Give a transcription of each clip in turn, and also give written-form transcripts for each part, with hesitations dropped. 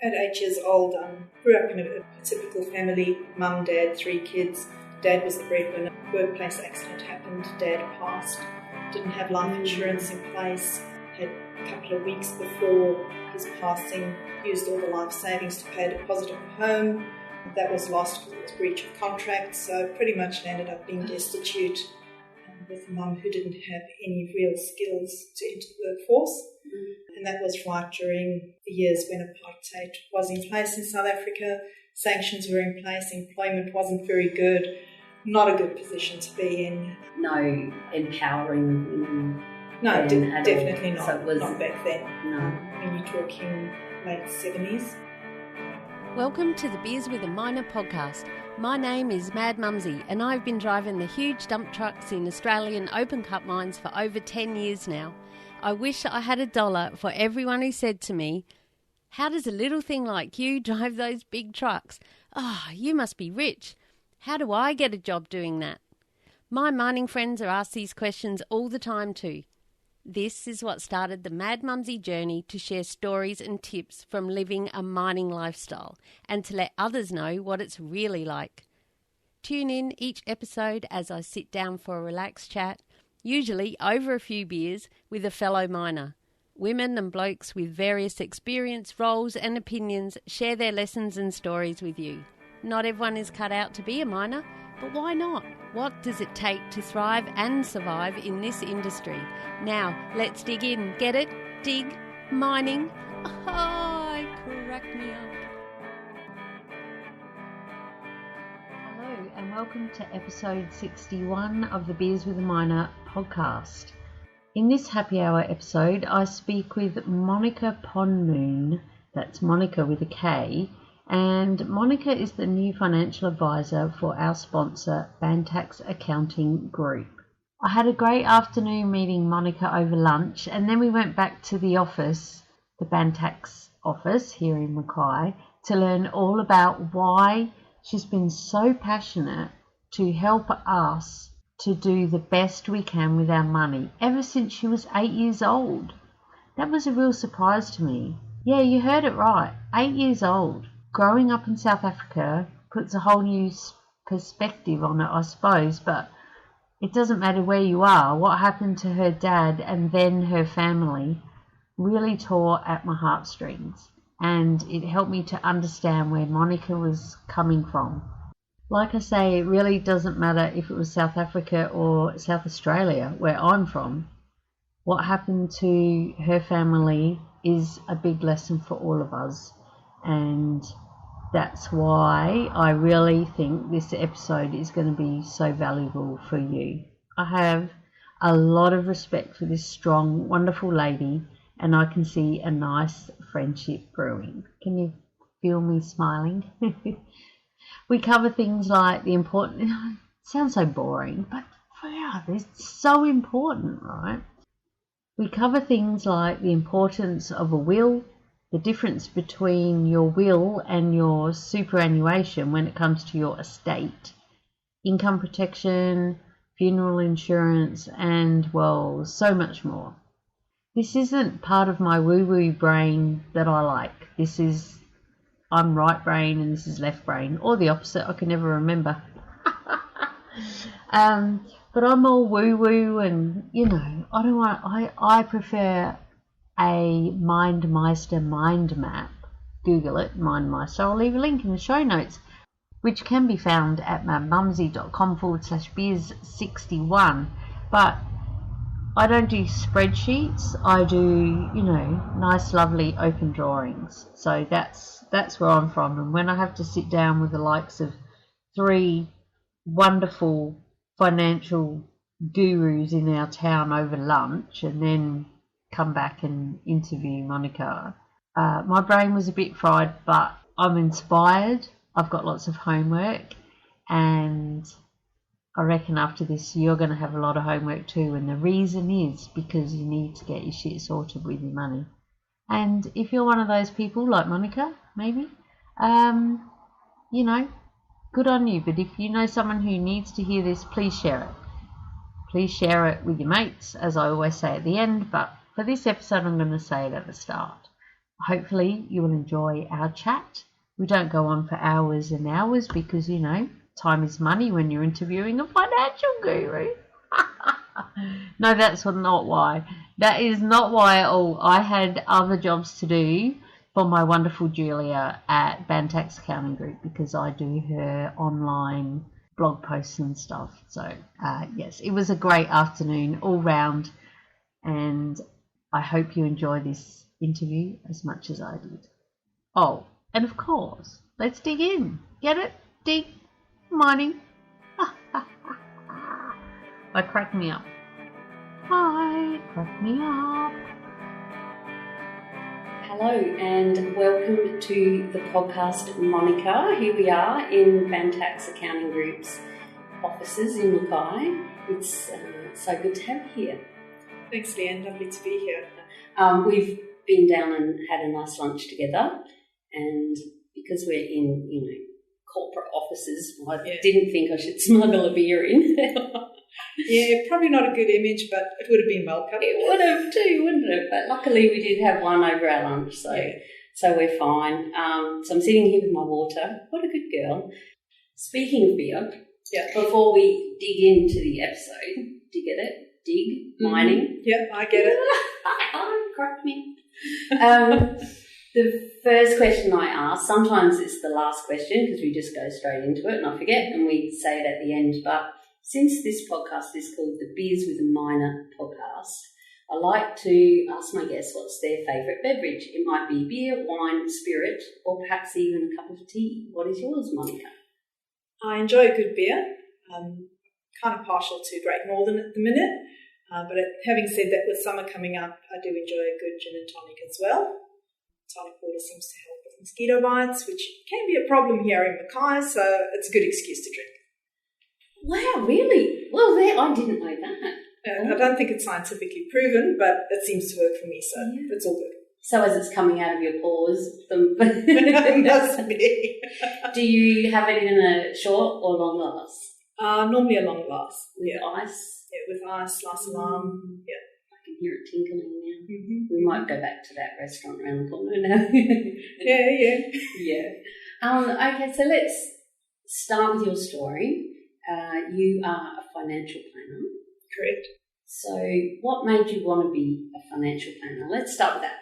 At 8 years old, grew up in a typical family, mum, dad, 3 kids. Dad was the breadwinner. Workplace accident happened, dad passed, didn't have life insurance in place, had a couple of weeks before his passing, used all the life savings to pay a deposit on the home. That was lost because it was breach of contract, so pretty much ended up being destitute with a mum who didn't have any real skills to enter the workforce. And that was right during the years when apartheid was in place in South Africa. Sanctions were in place, employment wasn't very good, not a good position to be in. No empowering women. No, definitely not. So it was, not back then. No. When you're talking late 70s. Welcome to the Beers with a Miner podcast. My name is Mad Mumzie and I've been driving the huge dump trucks in Australian open cut mines for over 10 years now. I wish I had $1 for everyone who said to me, "How does a little thing like you drive those big trucks? Oh, you must be rich. How do I get a job doing that?" My mining friends are asked these questions all the time too. This is what started the Mad Mumzie journey to share stories and tips from living a mining lifestyle and to let others know what it's really like. Tune in each episode as I sit down for a relaxed chat, usually over a few beers, with a fellow miner. Women and blokes with various experience, roles and opinions share their lessons and stories with you. Not everyone is cut out to be a miner, but why not? What does it take to thrive and survive in this industry? Now, let's dig in. Get it? Dig? Mining? Oh, crack me up. Hello and welcome to episode 61 of the Beers with a Miner podcast. In this happy hour episode, I speak with Monika Ponmoon, that's Monika with a K, and Monika is the new financial advisor for our sponsor, Bantax Accounting Group. I had a great afternoon meeting Monika over lunch, and then we went back to the office, the Bantax office here in Mackay, to learn all about why she's been so passionate to help us to do the best we can with our money ever since she was 8 years old. That was a real surprise to me. Yeah, you heard it right, 8 years old. Growing up in South Africa puts a whole new perspective on it, I suppose, but it doesn't matter where you are. What happened to her dad and then her family really tore at my heartstrings, and it helped me to understand where Monika was coming from. Like I say, it really doesn't matter if it was South Africa or South Australia, where I'm from. What happened to her family is a big lesson for all of us, and that's why I really think this episode is going to be so valuable for you. I have a lot of respect for this strong, wonderful lady, and I can see a nice friendship brewing. Can you feel me smiling? We cover things like the important... It sounds so boring, but yeah, it's so important, right? We cover things like the importance of a will, the difference between your will and your superannuation when it comes to your estate, income protection, funeral insurance, and, well, so much more. This isn't part of my woo-woo brain that I like. This is, I'm right brain and this is left brain, or the opposite, I can never remember. But I'm all woo-woo and, you know, I prefer a MindMeister mind map. Google it, MindMeister. I'll leave a link in the show notes, which can be found at madmumzie.com/beers61. But I don't do spreadsheets. I do, you know, nice, lovely open drawings. So that's where I'm from. And when I have to sit down with the likes of 3 wonderful financial gurus in our town over lunch and then come back and interview Monika, my brain was a bit fried, but I'm inspired. I've got lots of homework, and I reckon after this you're going to have a lot of homework too, and the reason is because you need to get your shit sorted with your money. And if you're one of those people like Monika, maybe, you know, good on you. But if you know someone who needs to hear this, please share it. Please share it with your mates, as I always say at the end, but for this episode I'm going to say it at the start. hopefully you will enjoy our chat. We don't go on for hours and hours because, you know, time is money when you're interviewing a financial guru. No, that's not why. That is not why at all. I had other jobs to do for my wonderful Julia at Bantax Accounting Group because I do her online blog posts and stuff. So, yes, it was a great afternoon all round, and I hope you enjoy this interview as much as I did. Oh, and of course, let's dig in. Get it? Dig. Mining. Crack me up. Hi, crack me up. Hello and welcome to the podcast, Monica. Here we are in Bantax Accounting Group's offices in Mackay. It's so good to have you here. Thanks, Leanne. Lovely to be here. We've been down and had a nice lunch together, and because we're in, corporate offices, I didn't think I should smuggle a beer in. Yeah, probably not a good image, but it would have been welcome. It would have too, wouldn't it? But luckily we did have one over our lunch, so we're fine. So I'm sitting here with my water. What a good girl. Speaking of beer, before we dig into the episode, do you get it? Dig, mining. Yeah, I get it. Crack me. The first question I ask, sometimes it's the last question because we just go straight into it and I forget and we say it at the end, but since this podcast is called the Beers with a Minor podcast, I like to ask my guests what's their favourite beverage. It might be beer, wine, spirit, or perhaps even a cup of tea. What is yours, Monica? I enjoy a good beer. Kind of partial to Great Northern at the minute, but having said that, with summer coming up, I do enjoy a good gin and tonic as well. Tonic water seems to help with mosquito bites, which can be a problem here in Mackay, so it's a good excuse to drink. Wow, really? Well, I didn't know that. I don't think it's scientifically proven, but it seems to work for me, so it's all good. So as it's coming out of your pores, That's me. Do you have it in a short or long glass? Normally a long glass. With ice? Yeah, with ice, slice of lime. Yeah. I can hear it tinkling now. Mm-hmm. We might go back to that restaurant around the corner now. Yeah. Okay, so let's start with your story. You are a financial planner. Correct. So what made you want to be a financial planner? Let's start with that.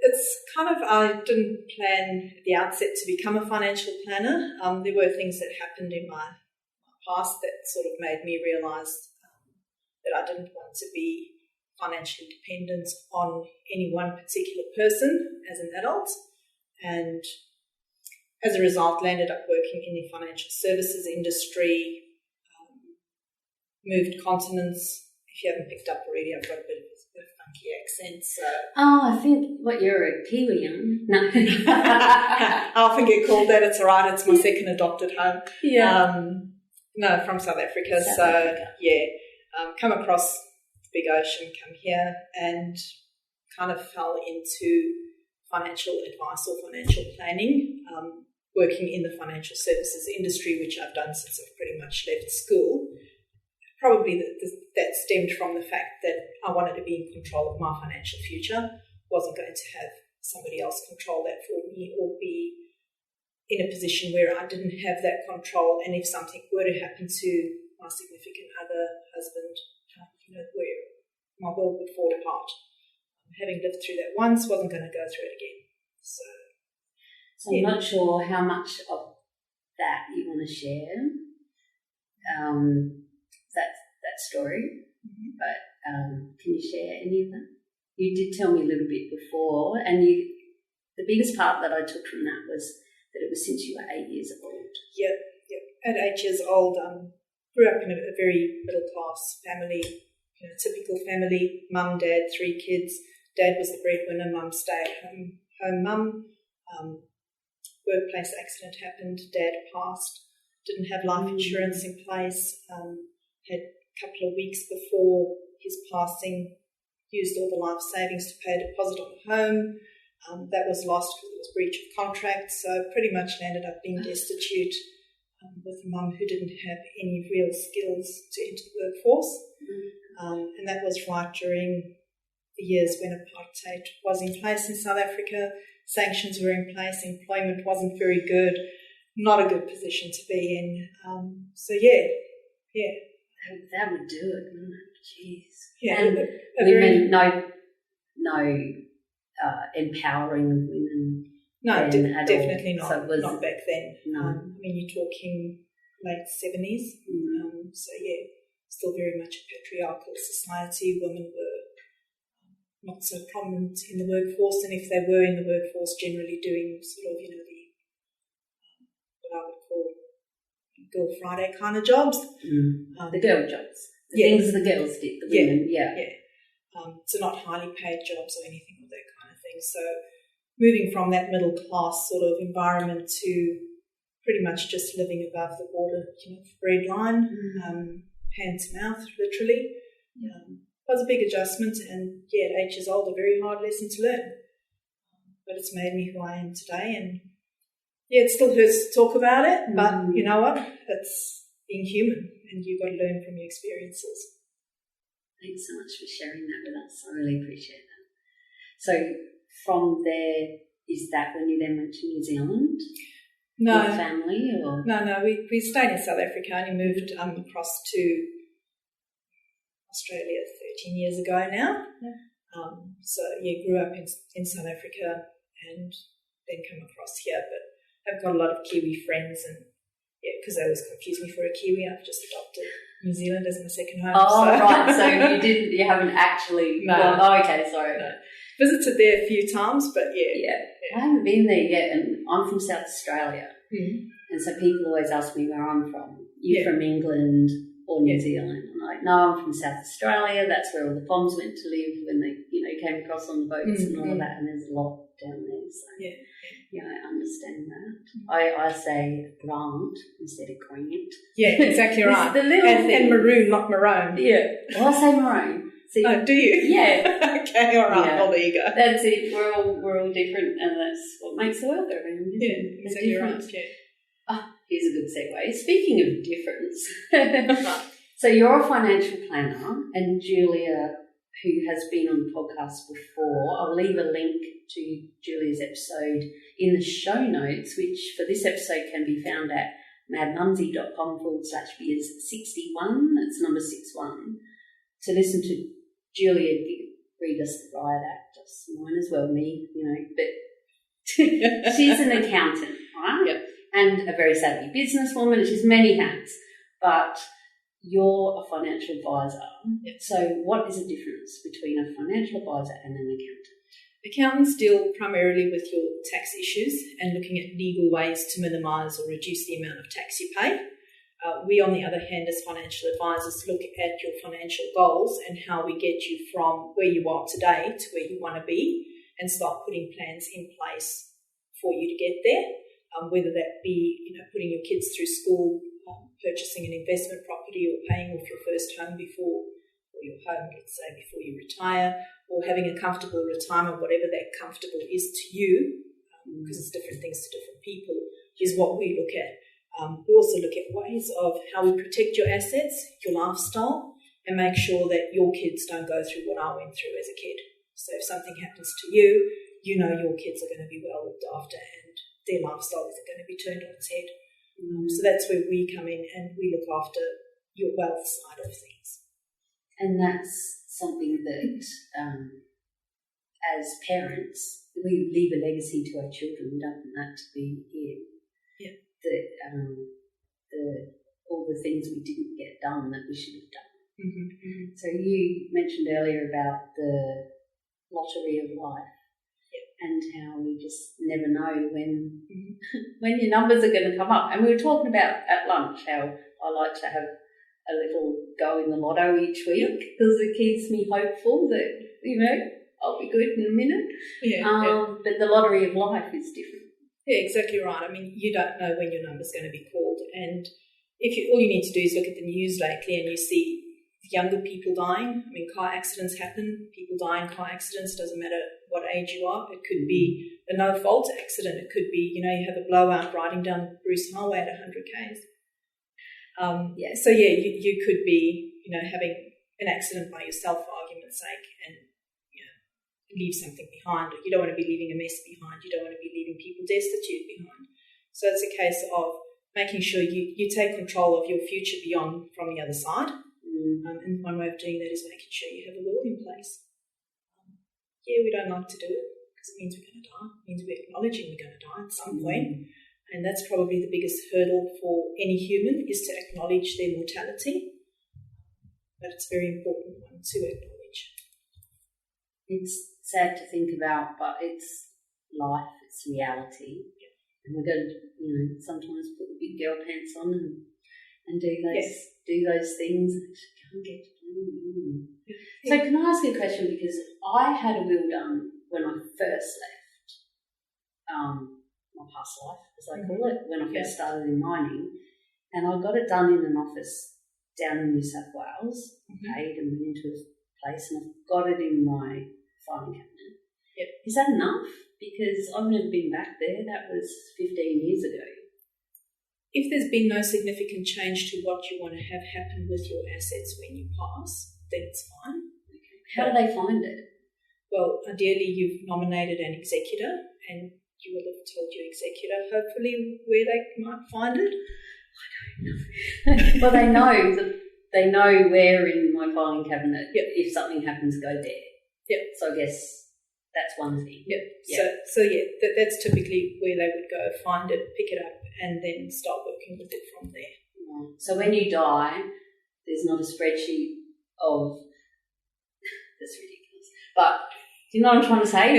It's kind of, I didn't plan at the outset to become a financial planner. There were things that happened in my past that sort of made me realise that I didn't want to be financially dependent on any one particular person as an adult, and as a result landed up working in the financial services industry, moved continents. If you haven't picked up already, I've got a bit of a funky accent. So. Oh, I think, you're a Kiwi, no. I often get called that. It's all right. It's my second adopted home. Yeah. No, from South Africa. Come across the big ocean, come here, and kind of fell into financial advice or financial planning, working in the financial services industry, which I've done since I've pretty much left school. Probably that stemmed from the fact that I wanted to be in control of my financial future, wasn't going to have somebody else control that for me or be in a position where I didn't have that control, and if something were to happen to my significant other, husband, where my world would fall apart. Having lived through that once, wasn't going to go through it again. So I'm not sure how much of that you want to share, that story, but can you share any of that? You did tell me a little bit before, and the biggest part that I took from that was that it was since you were 8 years old. Yep. At 8 years old, grew up in a very middle-class family, typical family, mum, dad, 3 kids. Dad was the breadwinner, mum stay-at-home mum. Workplace accident happened, dad passed, didn't have life insurance in place, had a couple of weeks before his passing, used all the life savings to pay a deposit on the home. That was lost because it was breach of contract, so pretty much landed up being destitute with a mum who didn't have any real skills to enter the workforce. And that was right during the years when apartheid was in place in South Africa. Sanctions were in place, employment wasn't very good, not a good position to be in. That would do it, wouldn't it? Jeez. Yeah, and women, no empowering of women. No, definitely not. So it was, not back then. No. You're talking late 70s. Still very much a patriarchal society. Women were not so prominent in the workforce, and if they were in the workforce, generally doing sort of, what I would call Girl Friday kind of jobs. The girl jobs. The things the girls did, the women, so not highly paid jobs or anything of that kind of thing. So moving from that middle class sort of environment to pretty much just living above the border, bread line, hand to mouth, literally, was a big adjustment. And at 8 years old, a very hard lesson to learn. But it's made me who I am today. And it still hurts to talk about it, but you know what? It's being human, and you've got to learn from your experiences. Thanks so much for sharing that with us. I really appreciate that. So from there, is that when you then went to New Zealand? No. With family? Or? No, we stayed in South Africa. I only moved across to Australia 13 years ago now. Grew up in South Africa and then come across here, but I've got a lot of Kiwi friends, and because they always confuse me for a Kiwi, I've just adopted New Zealand as my second home. Right, so you haven't actually gone, okay, sorry. No. Visited there a few times, but I haven't been there yet, and I'm from South Australia, and so people always ask me where I'm from. You from England or New Zealand? I'm like, no, I'm from South Australia. That's where all the Poms went to live when they, came across on the boats and all of that, and there's a lot down there. So I understand that. I say grant instead of grant. Yeah, exactly right. The little and maroon, not maroon. Yeah. Well, I say maroon. See, oh, do you? Yeah. Okay, all right. Yeah. Well, there you go. That's it. We're all different, and that's what makes the world go round. Exactly right. Yeah. Here's a good segue. Speaking of difference, so you're a financial planner, and Julia, who has been on the podcast before, I'll leave a link to Julia's episode in the show notes, which for this episode can be found at madmumzie.com/beers61. That's number 61. To listen to Julia read us the riot act, just mine as well, me, but she's an accountant, right? Yep. And a very savvy businesswoman, and she's many hats, but you're a financial advisor. Yep. So what is the difference between a financial advisor and an accountant? Accountants deal primarily with your tax issues and looking at legal ways to minimise or reduce the amount of tax you pay. We, on the other hand, as financial advisors, look at your financial goals and how we get you from where you are today to where you want to be, and start putting plans in place for you to get there, whether that be putting your kids through school, purchasing an investment property, or paying off your first home before you retire, or having a comfortable retirement, whatever that comfortable is to you, because it's different things to different people, is what we look at. We also look at ways of how we protect your assets, your lifestyle, and make sure that your kids don't go through what I went through as a kid. So if something happens to you, your kids are going to be well looked after, and their lifestyle isn't going to be turned on its head. So that's where we come in, and we look after your wealth side of things. And that's something that, as parents, we leave a legacy to our children. We don't want that to be here. Yeah. All the things we didn't get done that we should have done. Mm-hmm. So you mentioned earlier about the lottery of life, and how we just never know when your numbers are going to come up. And we were talking about at lunch how I like to have a little go in the lotto each week, because it keeps me hopeful that, I'll be good in a minute. But the lottery of life is different. Yeah, exactly right. You don't know when your number's going to be called, and all you need to do is look at the news lately, and you see younger people dying. Car accidents happen. People die in car accidents. Doesn't matter what age you are. It could be a no-fault accident. It could be, you have a blowout riding down Bruce Highway at 100 k's. You could be, having an accident by yourself, for argument's sake, and leave something behind, or you don't want to be leaving a mess behind, you don't want to be leaving people destitute behind. So it's a case of making sure you take control of your future beyond from the other side. And one way of doing that is making sure you have a will in place. We don't like to do it because it means we're going to die. It means we're acknowledging we're going to die at some point. And that's probably the biggest hurdle for any human, is to acknowledge their mortality. But it's a very important one to acknowledge. It's sad to think about, but it's life, it's reality. Yeah. And we're going to, sometimes put the big girl pants on and do those things and can't get to blame. So can I ask you a question? Because I had a will done when I first left my past life, as I call it, when I first started in mining, and I got it done in an office down in New South Wales. Paid and went into a place, and I've got it in my filing cabinet. Yep. Is that enough? Because I've never been back there. That was 15 years ago. If there's been no significant change to what you want to have happen with your assets when you pass, then it's fine. Okay. How do they find it? Well, ideally you've nominated an executor, and you will have told your executor hopefully where they might find it. I don't know. Well, they know where in my filing cabinet. Yep. If something happens, go there. Yep. So I guess that's one thing. Yep. Yep. So that's typically where they would go, find it, pick it up, and then start working with it from there. Right. So when you die, there's not a spreadsheet of that's ridiculous. But do you know what I'm trying to say?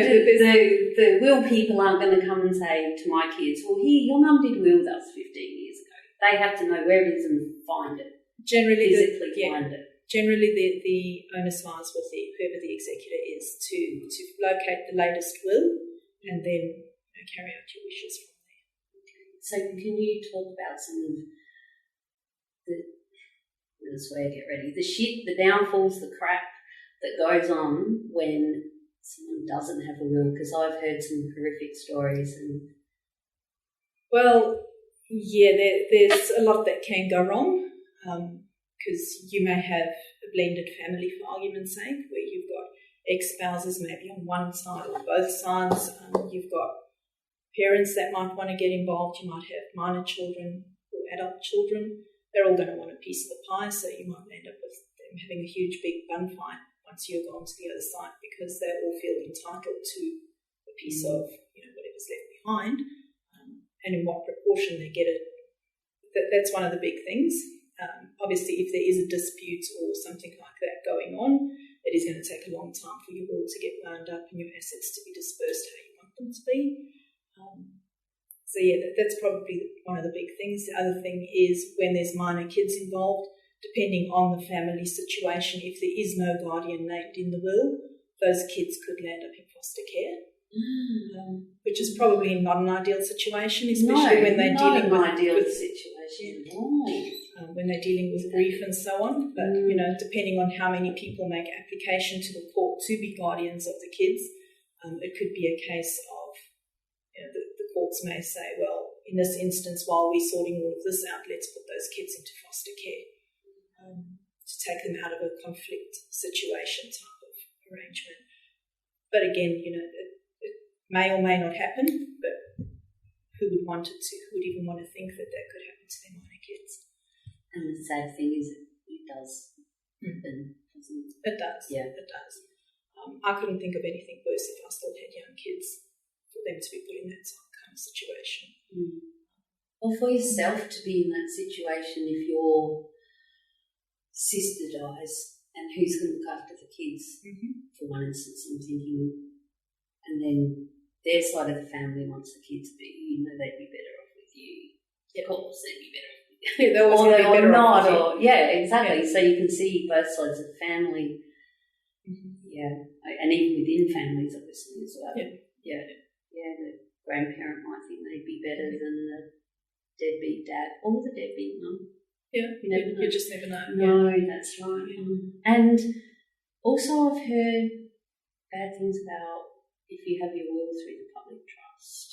The will people aren't going to come and say to my kids, well, here, your mum did will with us 15 years ago. They have to know where it is and find it. Physically find it. Generally, the onus lies with whoever the executor is to locate the latest will and then carry out your wishes from there. Okay. So can you talk about some of the downfalls, the crap that goes on when someone doesn't have a will? Because I've heard some horrific stories. There's a lot that can go wrong. Because you may have a blended family, for argument's sake, where you've got ex-spouses maybe on one side or both sides. You've got parents that might want to get involved. You might have minor children or adult children. They're all going to want a piece of the pie, so you might end up with them having a huge big bun fight once you're gone to the other side, because they all feel entitled to a piece of whatever's left behind, and in what proportion they get it. That's one of the big things. Obviously, if there is a dispute or something like that going on, it is going to take a long time for your will to get wound up and your assets to be dispersed how you want them to be. That's probably one of the big things. The other thing is when there's minor kids involved, depending on the family situation, if there is no guardian named in the will, those kids could land up in foster care. Which is probably not an ideal situation, especially when they're dealing with situation. When they're dealing with grief and so on. But depending on how many people make application to the court to be guardians of the kids, it could be a case of the courts may say, well, in this instance, while we're sorting all of this out, let's put those kids into foster care to take them out of a conflict situation type of arrangement. But again, it may or may not happen, but who would want it to? Who would even want to think that could happen to their minor kids? And the sad thing is it does happen, doesn't it? It does. Yeah. It does. I couldn't think of anything worse if I still had young kids, for them to be put in that kind of situation. Or for yourself to be in that situation if your sister dies, and who's going to look after the kids? For one instance, I'm thinking, and then their side of the family wants the kids to be, they'd be better off with you. Of course, they'd be better off with you. Or not, exactly. So you can see both sides of the family. And even within families, obviously, as well. The grandparent might think they'd be better than the deadbeat dad or the deadbeat mum. You just never know. No, that's right. And also I've heard bad things about if you have your will through the public trust,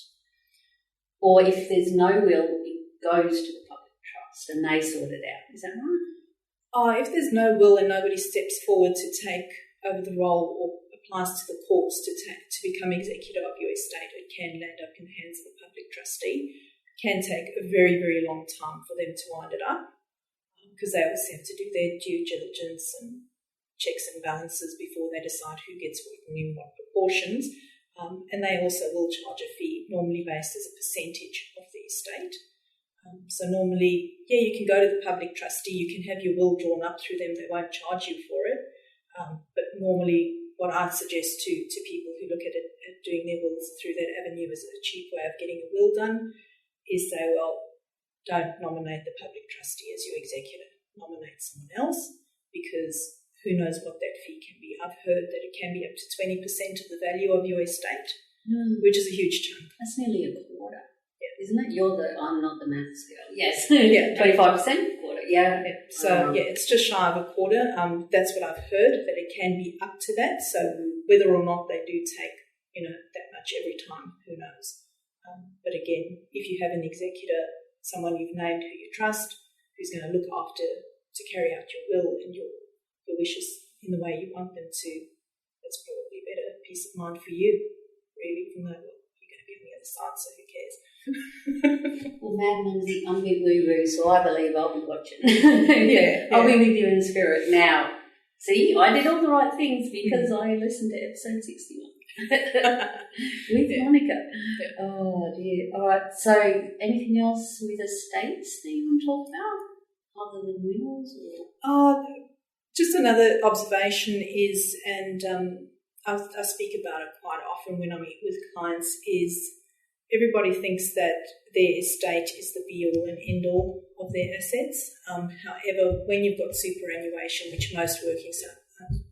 or if there's no will, it goes to the public trust and they sort it out. Is that right? If there's no will and nobody steps forward to take over the role or applies to the courts to become executor of your estate. It can land up in the hands of a public trustee. It can take a very, very long time for them to wind it up because they obviously have to do their due diligence and checks and balances before they decide who gets what and in what proportions. And they also will charge a fee, normally based as a percentage of the estate. So normally, you can go to the public trustee, you can have your will drawn up through them, they won't charge you for it. But normally what I'd suggest to people who look at it, at doing their wills through that avenue as a cheap way of getting a will done is say, well, don't nominate the public trustee as your executor, nominate someone else because who knows what that fee can be. I've heard that it can be up to 20% of the value of your estate, which is a huge chunk. That's nearly a quarter. Isn't it? I'm not the maths girl. Yes. 25%? Quarter. Yeah. So, it's just shy of a quarter. That's what I've heard, that it can be up to that. So whether or not they do take, that much every time, who knows. But again, if you have an executor, someone you've named who you trust, who's going to look after, to carry out your will and your wishes in the way you want them to, that's probably a better peace of mind for you, really, from that. You're going to be on the other side, so who cares? Well, Mad Mumzie, I'm a bit woo-woo, so I believe I'll be watching. I'll be with you in spirit now. See, I did all the right things because I listened to episode 61 with Monika. Yeah. Oh, dear. All right, so anything else with estates that you want to talk about other than wills? Just another observation is, and I speak about it quite often when I meet with clients, is everybody thinks that their estate is the be-all and end-all of their assets. However, when you've got superannuation, which most working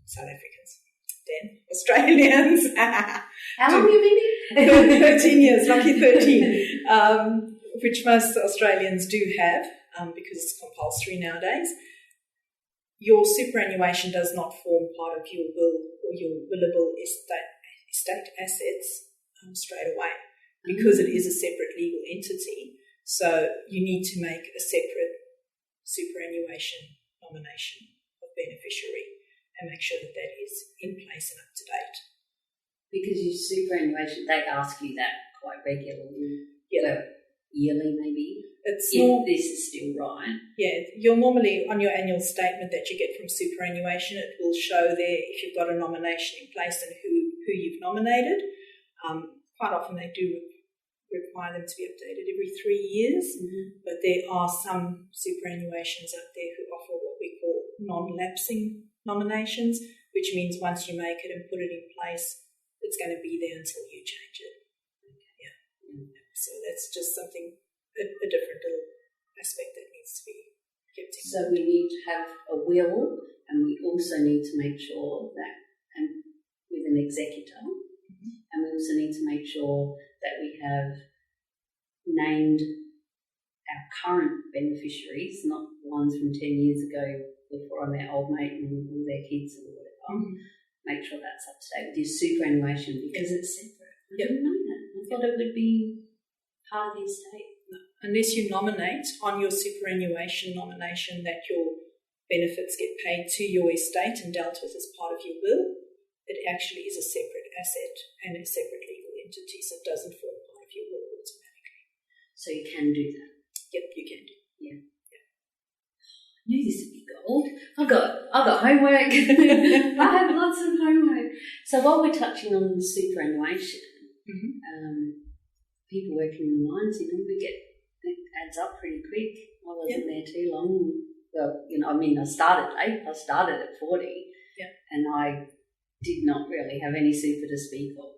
South Africans, Australians. How long have you been here? 13 years, lucky 13, which most Australians do have because it's compulsory nowadays. Your superannuation does not form part of your will or your willable estate assets straight away because it is a separate legal entity. So you need to make a separate superannuation nomination of beneficiary and make sure that that is in place and up to date. Because your superannuation, they ask you that quite regularly. Yeah. Well, yearly maybe. If this is still right. Yeah, you'll normally, on your annual statement that you get from superannuation, it will show there if you've got a nomination in place and who you've nominated. Quite often they do require them to be updated every 3 years, but there are some superannuations out there who offer what we call non-lapsing nominations, which means once you make it and put it in place, it's going to be there until you change it. Yeah. So that's just something, a different little aspect that needs to be kept in. So we need to have a will, and we also need to make sure that, and with an executor, and we also need to make sure that we have named our current beneficiaries, not the ones from 10 years ago before I met old mate and all their kids or whatever. Make sure that's up to date with your superannuation because it's separate. I didn't know that. I thought it would be part of the estate. No. Unless you nominate on your superannuation nomination that your benefits get paid to your estate and dealt with as part of your will, it actually is a separate asset and a separate legal entity, so it doesn't form part of your will automatically. So you can do that? Yep, you can do. Yeah. I knew this would be gold. I've got homework. I have lots of homework. So while we're touching on superannuation, people working in the mines, it adds up pretty quick. I wasn't there too long. Well, I started late. I started at 40, and I did not really have any super to speak of.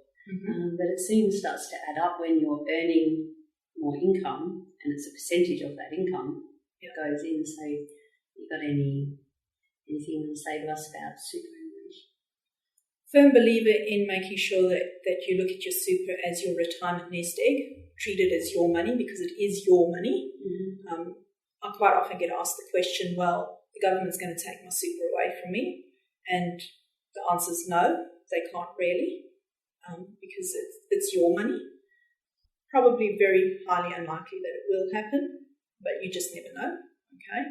But it soon starts to add up when you're earning more income, and it's a percentage of that income that goes in. So, you got anything you want to say to us about superannuation? Firm believer in making sure that you look at your super as your retirement nest egg, treat it as your money because it is your money. I quite often get asked the question, well, the government's going to take my super away from me, and the answer is no, they can't really, because it's your money. Probably very highly unlikely that it will happen, but you just never know, okay?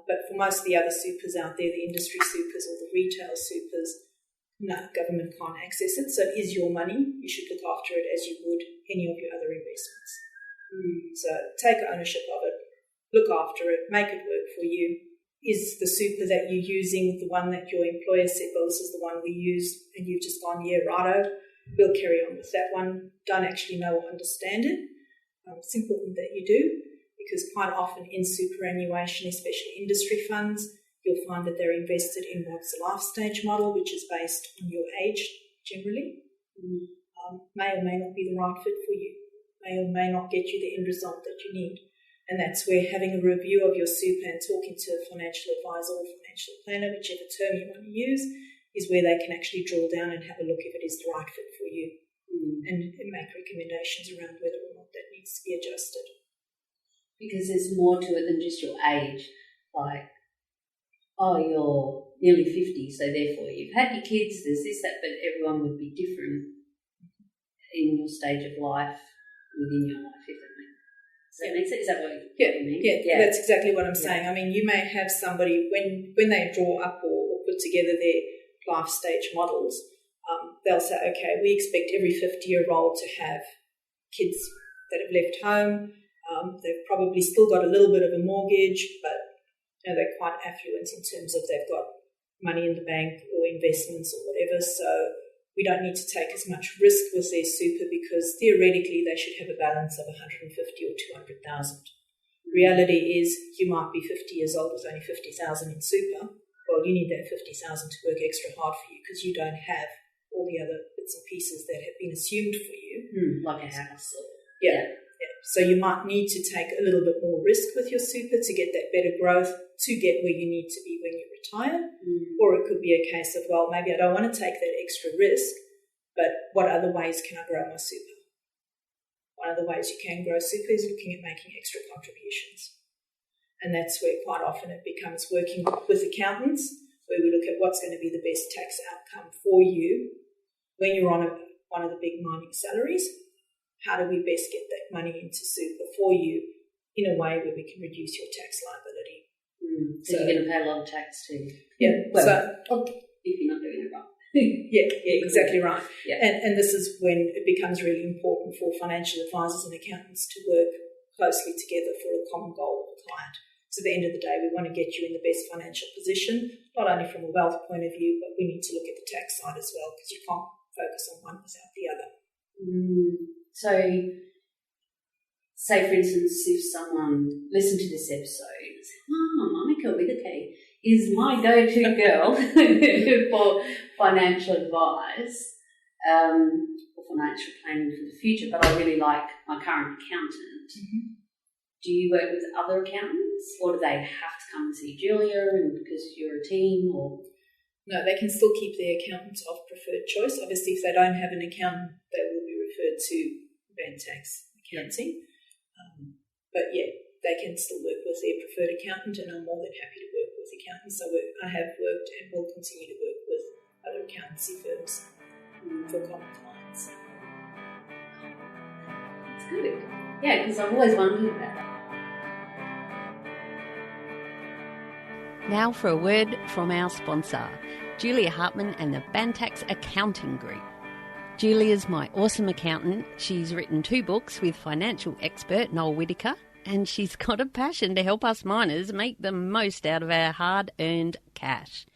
But for most of the other supers out there, the industry supers or the retail supers, No, government can't access it, so it is your money. You should look after it as you would any of your other investments. So take ownership of it, look after it, make it work for you. Is the super that you're using the one that your employer said, well, this is the one we use, and you've just gone, yeah, righto, we'll carry on with that one, don't actually know or understand it? It's important that you do, because quite often in superannuation, especially industry funds, you'll find that they're invested in what's the life stage model, which is based on your age generally. May or may not be the right fit for you, may or may not get you the end result that you need. And that's where having a review of your super and talking to a financial advisor or financial planner, whichever term you want to use, is where they can actually drill down and have a look if it is the right fit for you and make recommendations around whether or not that needs to be adjusted. Because there's more to it than just your age. Like, oh, you're nearly 50, so therefore you've had your kids, there's this, that, but everyone would be different in your stage of life within your life, if that makes sense. Does that make sense? Is that what you mean? Yeah, that's exactly what I'm saying. I mean, you may have somebody, when they draw up or put together their life stage models, they'll say, okay, we expect every 50-year-old to have kids that have left home. They've probably still got a little bit of a mortgage, but they're quite affluent in terms of they've got money in the bank or investments or whatever. So we don't need to take as much risk with their super, because theoretically they should have a balance of 150 or 200,000. Reality is you might be 50 years old with only 50,000 in super. Well, you need that 50,000 to work extra hard for you, because you don't have all the other bits and pieces that have been assumed for you. Like a house. Yeah. So you might need to take a little bit more risk with your super to get that better growth, to get where you need to be when you retire. Or it could be a case of, well, maybe I don't want to take that extra risk, but what other ways can I grow my super? One of the ways you can grow super is looking at making extra contributions. And that's where quite often it becomes working with accountants, where we look at what's going to be the best tax outcome for you when you're on one of the big mining salaries. How do we best get that money into super for you in a way where we can reduce your tax liability? So you're going to pay a lot of tax too. Yeah. Well, if you're not doing it right. yeah, exactly right. Yeah. And this is when it becomes really important for financial advisors and accountants to work closely together for a common goal with the client. So at the end of the day, we want to get you in the best financial position, not only from a wealth point of view, but we need to look at the tax side as well, because you can't focus on one without the other. So, say for instance, if someone listened to this episode and said, Monika with a K is my go-to girl for financial advice or financial planning for the future, but I really like my current accountant. Do you work with other accountants, or do they have to come and see Julia and because you're a team? Or no, they can still keep their accountant of preferred choice. Obviously, if they don't have an accountant, they will be referred to band tax accounting. But yeah, they can still work with their preferred accountant, and I'm more than happy to work with accountants. So I have worked and will continue to work with other accountancy firms for common clients. That's good. Yeah, because I've always wondered about that. Now for a word from our sponsor, Julia Hartman and the Bantax Accounting Group. Julia's my awesome accountant. She's written 2 books with financial expert Noel Whittaker, and she's got a passion to help us miners make the most out of our hard-earned cash.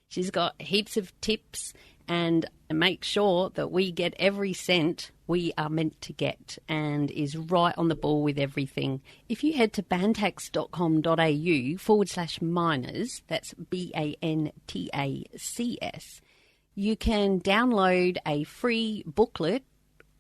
She's got heaps of tips and make sure that we get every cent we are meant to get, and is right on the ball with everything. If you head to bantax.com.au/miners, that's BANTACS, you can download a free booklet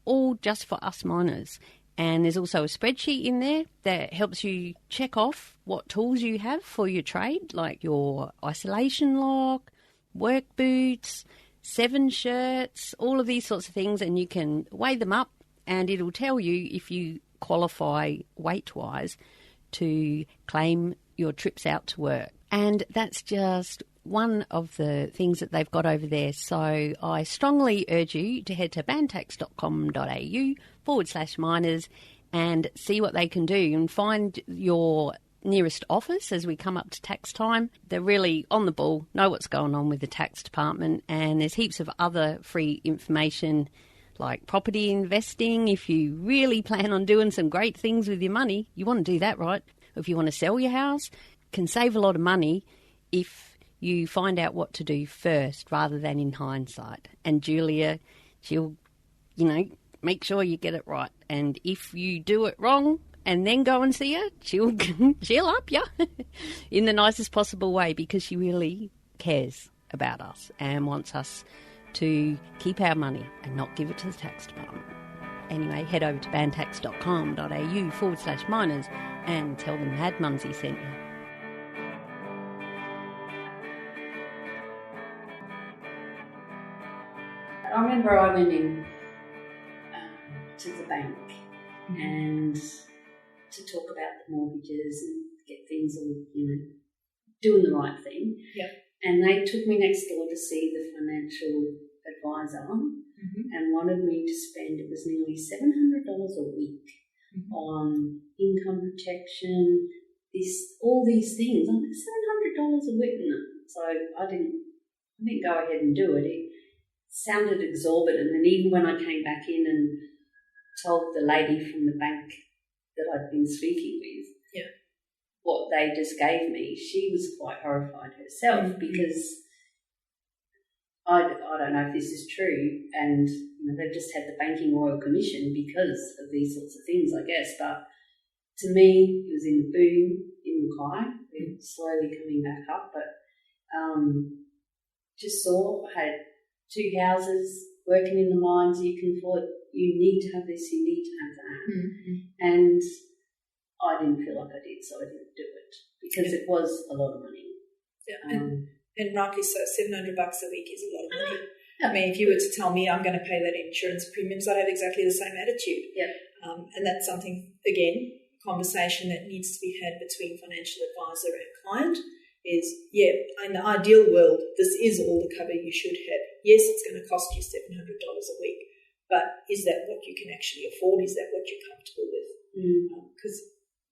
all just for us miners. And there's also a spreadsheet in there that helps you check off what tools you have for your trade, like your isolation lock, work boots, 7 shirts, all of these sorts of things, and you can weigh them up and it'll tell you if you qualify weight-wise to claim your trips out to work. And that's just one of the things that they've got over there. So I strongly urge you to head to bantax.com.au/miners and see what they can do and find your nearest office as we come up to tax time. They're really on the ball, know what's going on with the tax department, and there's heaps of other free information like property investing. If you really plan on doing some great things with your money, you want to do that, right? If you want to sell your house, can save a lot of money if you find out what to do first rather than in hindsight. And Julia, she'll, make sure you get it right. And if you do it wrong and then go and see her, she'll up you in the nicest possible way, because she really cares about us and wants us to keep our money and not give it to the tax department. Anyway, head over to bantax.com.au/miners and tell them Mad Mumzie sent you. I remember I went in to the bank and to talk about the mortgages and get things all, doing the right thing. Yeah. And they took me next door to see the financial advisor and wanted me to spend, it was nearly $700 a week on income protection, all these things. I'm like, $700 a week. No. So I didn't go ahead and do it. It sounded exorbitant. And even when I came back in and told the lady from the bank that I'd been speaking with what they just gave me, she was quite horrified herself because I don't know if this is true, and they've just had the Banking Royal Commission because of these sorts of things, I guess. But to me, it was in the boom in Mackay. It's slowly coming back up, but just saw I had 2 houses working in the mines. You can afford. You need to have this. You need to have that, and I didn't feel like I did, so I didn't do it because it was a lot of money. Yeah, and rightly so. $700 a week is a lot of money. I mean, if you were to tell me I'm going to pay that insurance premiums, I'd have exactly the same attitude. Yeah, and that's something, again, conversation that needs to be had between financial advisor and client. Is in the ideal world, this is all the cover you should have. Yes, it's going to cost you $700 a week, but is that what you can actually afford? Is that what you're comfortable with? Because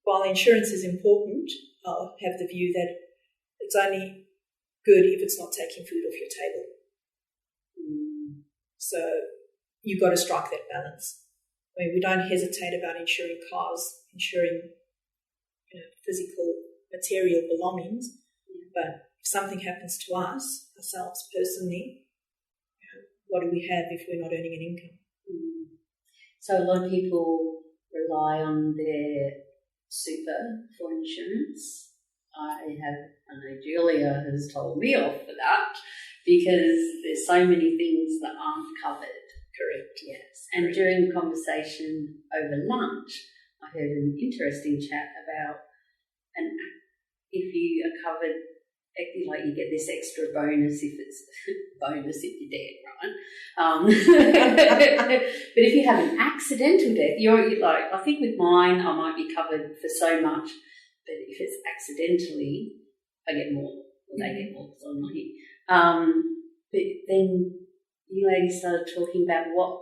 while insurance is important, I'll have the view that it's only good if it's not taking food off your table. So you've got to strike that balance. I mean, we don't hesitate about insuring cars, insuring physical material belongings, but if something happens to us, ourselves personally, what do we have if we're not earning an income? So a lot of people rely on their super for insurance. I know Julia has told me off for that because there's so many things that aren't covered. Correct. Yes. And during the conversation over lunch, I heard an interesting chat about if you are covered, like you get this extra bonus if it's bonus if you're dead, right? But if you have an accidental death, you're like, I think with mine I might be covered for so much, but if it's accidentally, I get more, or they get more because I'm not here. But then you ladies started talking about what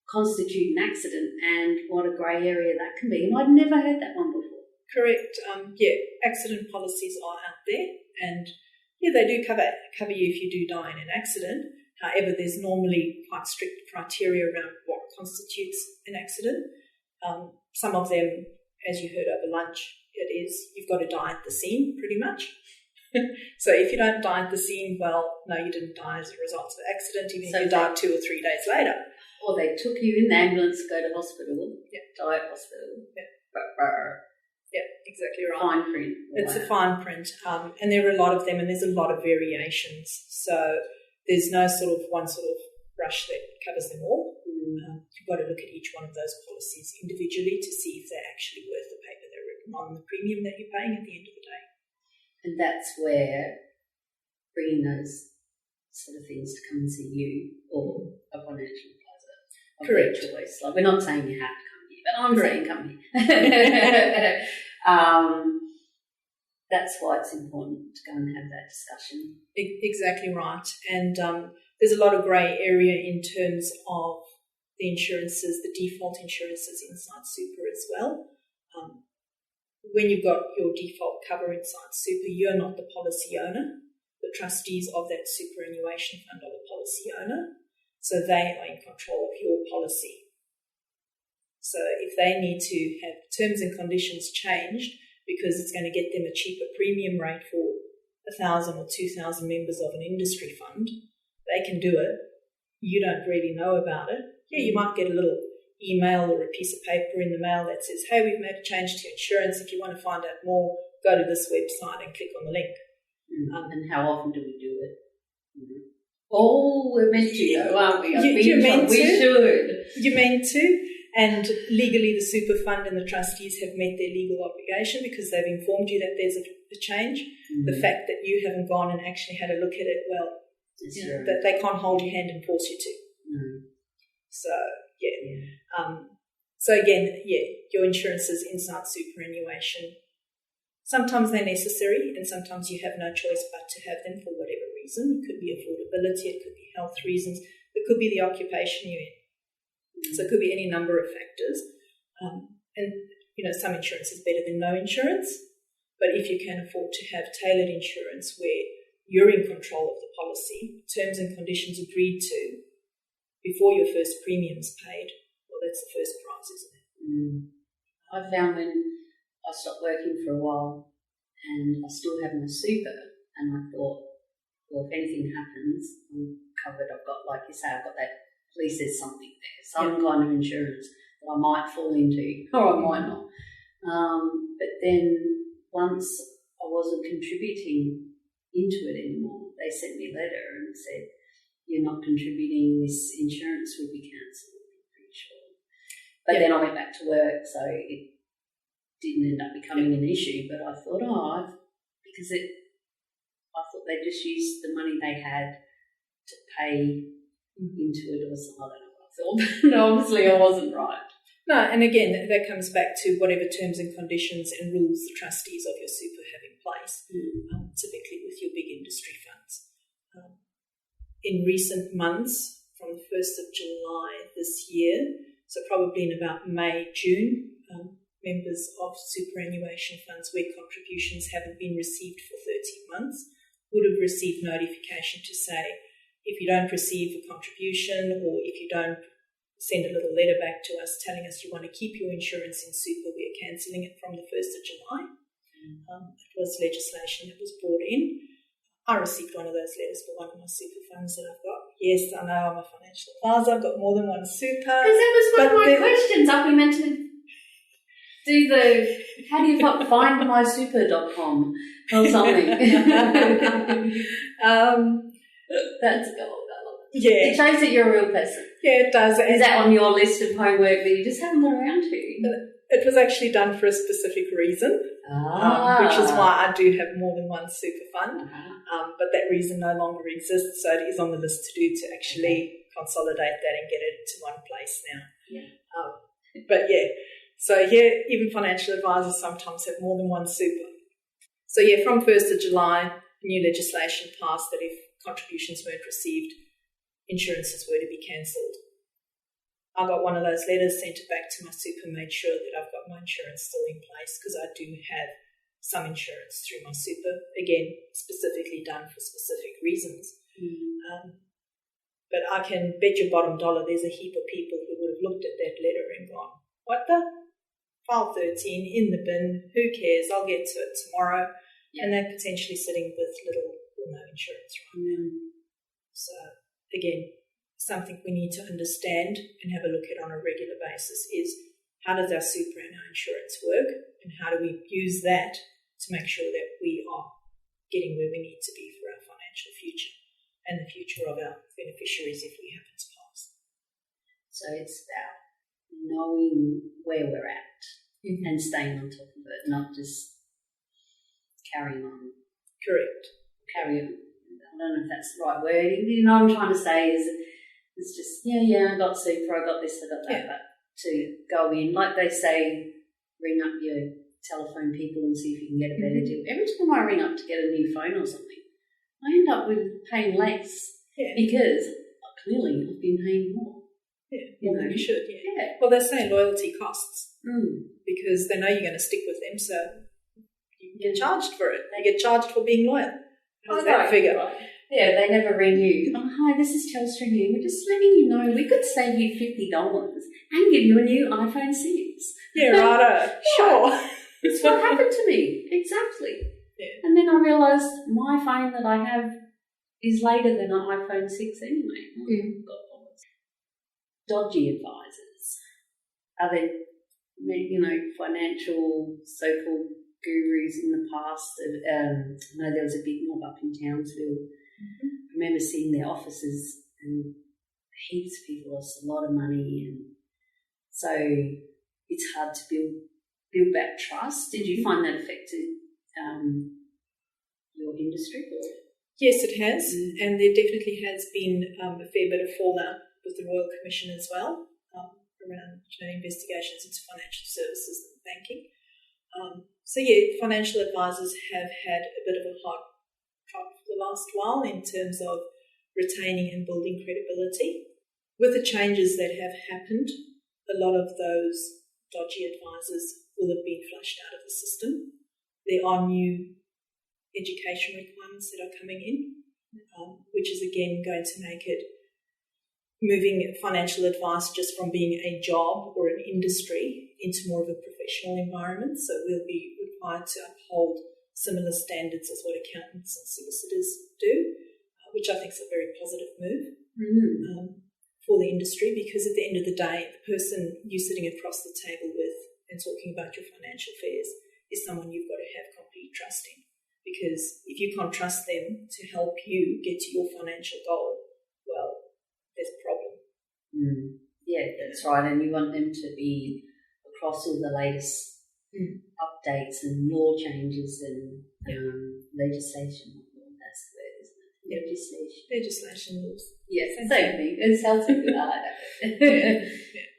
constitutes an accident and what a grey area that can be, and I'd never heard that one before. Correct. Accident policies are out there, and they do cover you if you do die in an accident. However, there's normally quite strict criteria around what constitutes an accident. Some of them, as you heard over lunch, it is you've got to die at the scene pretty much. So if you don't die at the scene, well, no, you didn't die as a result of the accident, even if you died 2 or 3 days later. Or they took you in the ambulance to go to hospital, die at hospital. Yeah, exactly right. Fine print. It's a fine print, and there are a lot of them, and there's a lot of variations. So there's no one sort of brush that covers them all. You've got to look at each one of those policies individually to see if they're actually worth the paper they're written on, the premium that you're paying at the end of the day. And that's where bringing those sort of things to come and see you or a financial advisor of their choice. Like, we're not saying you have to come here, but I'm saying come here. That's why it's important to go and have that discussion. Exactly right. And there's a lot of grey area in terms of the insurances, the default insurances inside super as well. when you've got your default cover inside super, you're not the policy owner. The trustees of that superannuation fund are the policy owner, so they are in control of your policy. So if they need to have terms and conditions changed because it's going to get them a cheaper premium rate for 1,000 or 2,000 members of an industry fund, they can do it. You don't really know about it. Yeah, you might get a little email or a piece of paper in the mail that says, hey, we've made a change to your insurance. If you want to find out more, go to this website and click on the link. And how often do we do it? Oh, we're meant to, though, aren't we? You're meant to. We should. You're meant to. And legally, the super fund and the trustees have met their legal obligation because they've informed you that there's a change. The fact that you haven't gone and actually had a look at it, well, that they can't hold your hand and force you to. So, so again, your insurance is inside superannuation. Sometimes they're necessary and sometimes you have no choice but to have them for whatever reason. It could be affordability, it could be health reasons, it could be the occupation you're in. So it could be any number of factors. And, some insurance is better than no insurance, but if you can afford to have tailored insurance where you're in control of the policy, terms and conditions agreed to before your first premium's paid, well, that's the first prize, isn't it? I found when I stopped working for a while and I still have my super, and I thought, well, if anything happens, I'm covered. I've got, like you say, I've got that, at least there's something there, some kind of insurance that I might fall into or I might not. But then once I wasn't contributing into it anymore, they sent me a letter and said, you're not contributing, this insurance will be cancelled, I'm pretty sure. But then I went back to work, so it didn't end up becoming an issue. But I thought, because I thought they just used the money they had to pay into it or something. I don't know what I thought. No, obviously I wasn't right. No, and again, that comes back to whatever terms and conditions and rules the trustees of your super have in place, typically with your big industry funds. In recent months, from the 1st of July this year, so probably in about May, June, members of superannuation funds where contributions haven't been received for 13 months would have received notification to say, if you don't receive a contribution or if you don't send a little letter back to us telling us you want to keep your insurance in super, we are cancelling it from the 1st of July. It was legislation that was brought in. I received one of those letters for one of my super funds that I've got. Yes, I know I'm a financial advisor. I've got more than one super. Because that was one of my questions. Are we meant to do how do you find mysuper.com or something? That's gold. Yeah. It shows that you're a real person. Yeah, it does. Is that on your list of homework that you just haven't got around to? It was actually done for a specific reason, which is why I do have more than one super fund, but that reason no longer exists, so it is on the list to do to actually consolidate that and get it to one place now. Even financial advisors sometimes have more than one super. So from 1st of July, new legislation passed that if contributions weren't received, insurances were to be cancelled. I got one of those letters, sent it back to my super, made sure that I've got my insurance still in place because I do have some insurance through my super, again, specifically done for specific reasons. But I can bet your bottom dollar there's a heap of people who would have looked at that letter and gone, what the? File 13 in the bin, who cares, I'll get to it tomorrow. And they're potentially sitting with little or no insurance right now. So, again, something we need to understand and have a look at on a regular basis is how does our super and our insurance work and how do we use that to make sure that we are getting where we need to be for our financial future and the future of our beneficiaries if we happen to pass. So it's about knowing where we're at and staying on top of it, not just carrying on. Correct. Carry on. I don't know if that's the right word. You know what I'm trying to say is it's just, I got super, I got this, I got that, but to go in, like they say, ring up your telephone people and see if you can get a better deal. Every time I ring up to get a new phone or something, I end up with paying less because clearly I've been paying more. Yeah, more than you should, Well, they say loyalty costs because they know you're going to stick with them, so you get charged for it. They get charged for being loyal. How does that figure? Right. Yeah, they never ring you. Oh, hi, this is Telstra here. We're just letting you know we could save you $50 and give you a new iPhone 6. Yeah, righto. Sure. It's what happened to me. Exactly. Yeah. And then I realised my phone that I have is later than an iPhone 6 anyway. Dodgy advisors. Are there, financial so-called gurus in the past? I know there was a big mob up in Townsville. I remember seeing their offices and heaps of people lost a lot of money, and so it's hard to build back trust. Did you find that affected your industry? Yes, it has, and there definitely has been a fair bit of fallout with the Royal Commission as well around investigations into financial services and banking. Financial advisors have had a bit of a hard fight for the last while in terms of retaining and building credibility. With the changes that have happened, a lot of those dodgy advisors will have been flushed out of the system. There are new education requirements that are coming in, which is again going to make it moving financial advice just from being a job or an industry into more of a professional environment. So we'll be required to uphold similar standards as what accountants and solicitors do, which I think is a very positive move for the industry, because at the end of the day, the person you're sitting across the table with and talking about your financial affairs is someone you've got to have complete trust in. Because if you can't trust them to help you get to your financial goal, well, there's a problem. Yeah, that's right. And you want them to be across all the latest updates and law changes and legislation. That's the word, isn't it? Legislation laws. Yes, same thing. It sounds so good. I like that.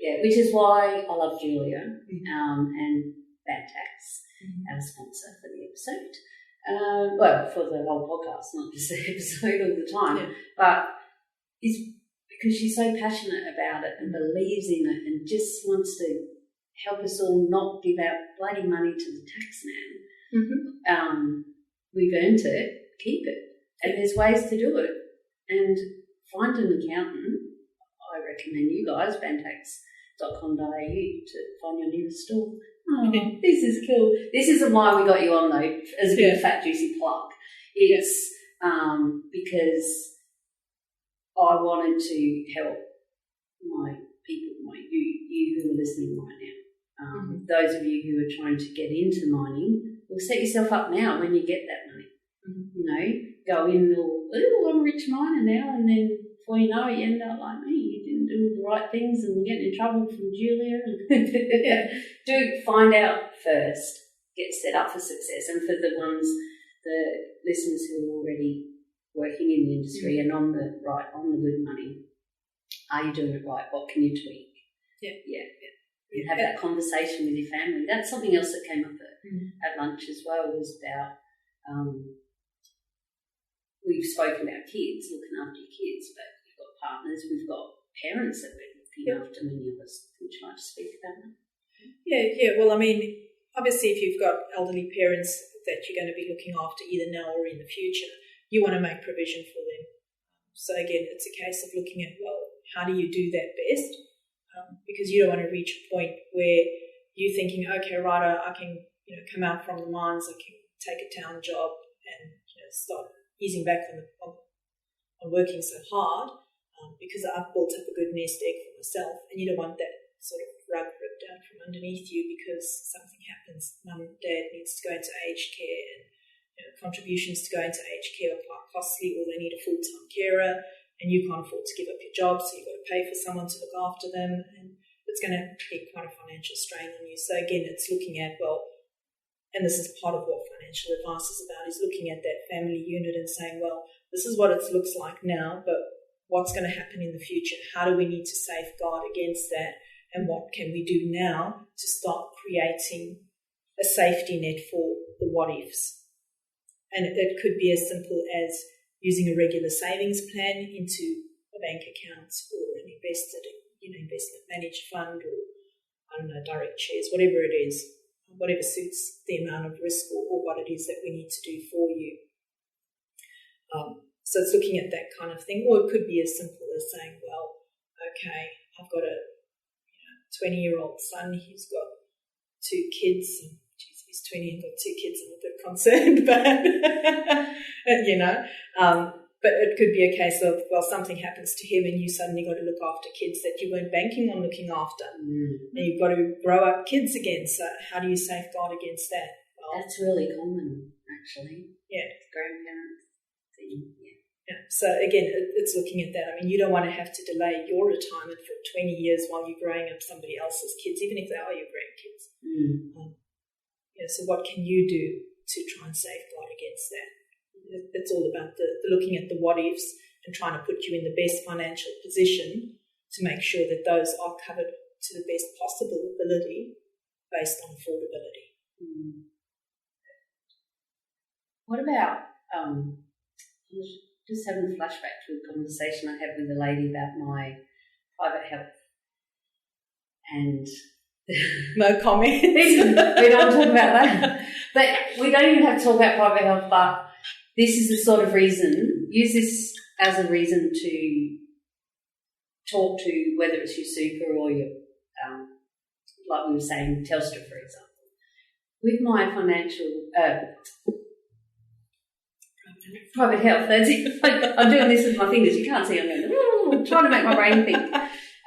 Yeah, which is why I love Julia and Bad Tax, our sponsor for the episode. For the whole podcast, not just the episode all the time, but it's because she's so passionate about it and believes in it and just wants to help us all not give out bloody money to the tax man. We've earned it, keep it. And there's ways to do it. And find an accountant. I recommend you guys, bantax.com.au, to find your nearest store. Oh, this is cool. This isn't why we got you on, though, as a big fat juicy plug. It's because I wanted to help my people, you who are listening right now. Those of you who are trying to get into mining, well, set yourself up now when you get that money. Go in, I'm a rich miner now, and then before you know it, you end up like me. You didn't do the right things and you're getting in trouble from Julia. Do find out first, get set up for success. And for the listeners who are already working in the industry and on the good money, are you doing it right? What can you tweak? And have that conversation with your family. That's something else that came up at lunch as well, was about we've spoken about kids, looking after your kids, but we've got partners, we've got parents that we're looking after, many of us. Would you like to speak about that? Yeah. Well, I mean, obviously if you've got elderly parents that you're going to be looking after either now or in the future, you want to make provision for them. So again, it's a case of looking at, well, how do you do that best? Because you don't want to reach a point where you're thinking, okay, right, I can come out from the mines, I can take a town job and start easing back on working so hard because I've built up a good nest egg for myself, and you don't want that sort of rug ripped out from underneath you because something happens. Mum and dad needs to go into aged care, and contributions to go into aged care are quite costly, or they need a full-time carer, and you can't afford to give up your job, so you've got to pay for someone to look after them, and it's going to be quite a financial strain on you. So again, it's looking at, well, and this is part of what financial advice is about, is looking at that family unit and saying, well, this is what it looks like now, but what's going to happen in the future? How do we need to safeguard against that? And what can we do now to start creating a safety net for the what-ifs? And it could be as simple as using a regular savings plan into a bank account or an investment managed fund, or I don't know, direct shares, whatever it is, whatever suits the amount of risk or what it is that we need to do for you. So it's looking at that kind of thing, or it could be as simple as saying, well, okay, I've got a 20-year-old son, he's got 2 kids, and geez, he's 20 and got 2 kids, I'm a bit concerned, but, but it could be a case of, well, something happens to him and you suddenly got to look after kids that you weren't banking on looking after. And you've got to grow up kids again, so how do you safeguard against that? Well, that's really common, actually. Yeah. Grandparents thing, Yeah. So again, it's looking at that. I mean, you don't want to have to delay your retirement for 20 years while you're growing up somebody else's kids, even if they are your grandkids. So what can you do to try and safeguard against that? It's all about the looking at the what-ifs and trying to put you in the best financial position to make sure that those are covered to the best possible ability based on affordability. What about just having a flashback to a conversation I had with a lady about my private health, and no comment. We don't talk about that. But we don't even have to talk about private health, but this is the sort of reason, use this as a reason to talk to, whether it's your super or your, like we were saying, Telstra, for example. With my financial, private health, that's it. I'm doing this with my fingers. You can't see, I'm going, trying to make my brain think.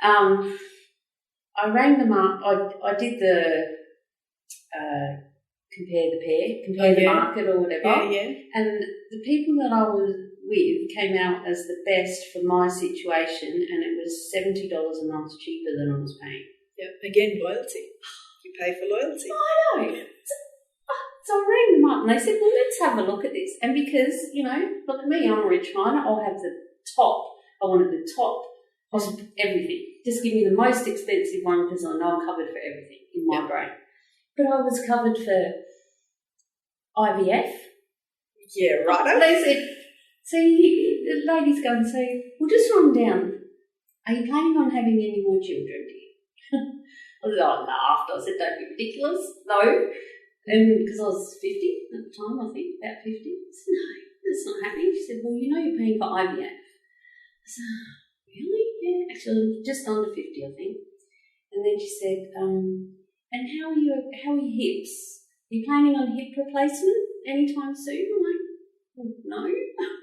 I rang them up. I did the compare the market or whatever. Yeah. And the people that I was with came out as the best for my situation, and it was $70 a month cheaper than I was paying. Yeah, again, loyalty. You pay for loyalty. I know. So I rang them up and they said, well, let's have a look at this. And because, look at me, I'm a rich miner, I'll have the top. I wanted the top of everything. Just give me the most expensive one because I know I'm covered for everything in my brain. But I was covered for IVF. Yeah, right. And they said, so the lady's going to say, well, just run down. Are you planning on having any more children, dear? I laughed. I said, don't be ridiculous. No. And because I was 50 at the time, I think, about 50. I said, no, that's not happening. She said, well, you're paying for IVF. I said, really? Yeah, actually, just under 50, I think. And then she said, and how are your hips? Are you planning on hip replacement anytime soon? I'm like, well, no,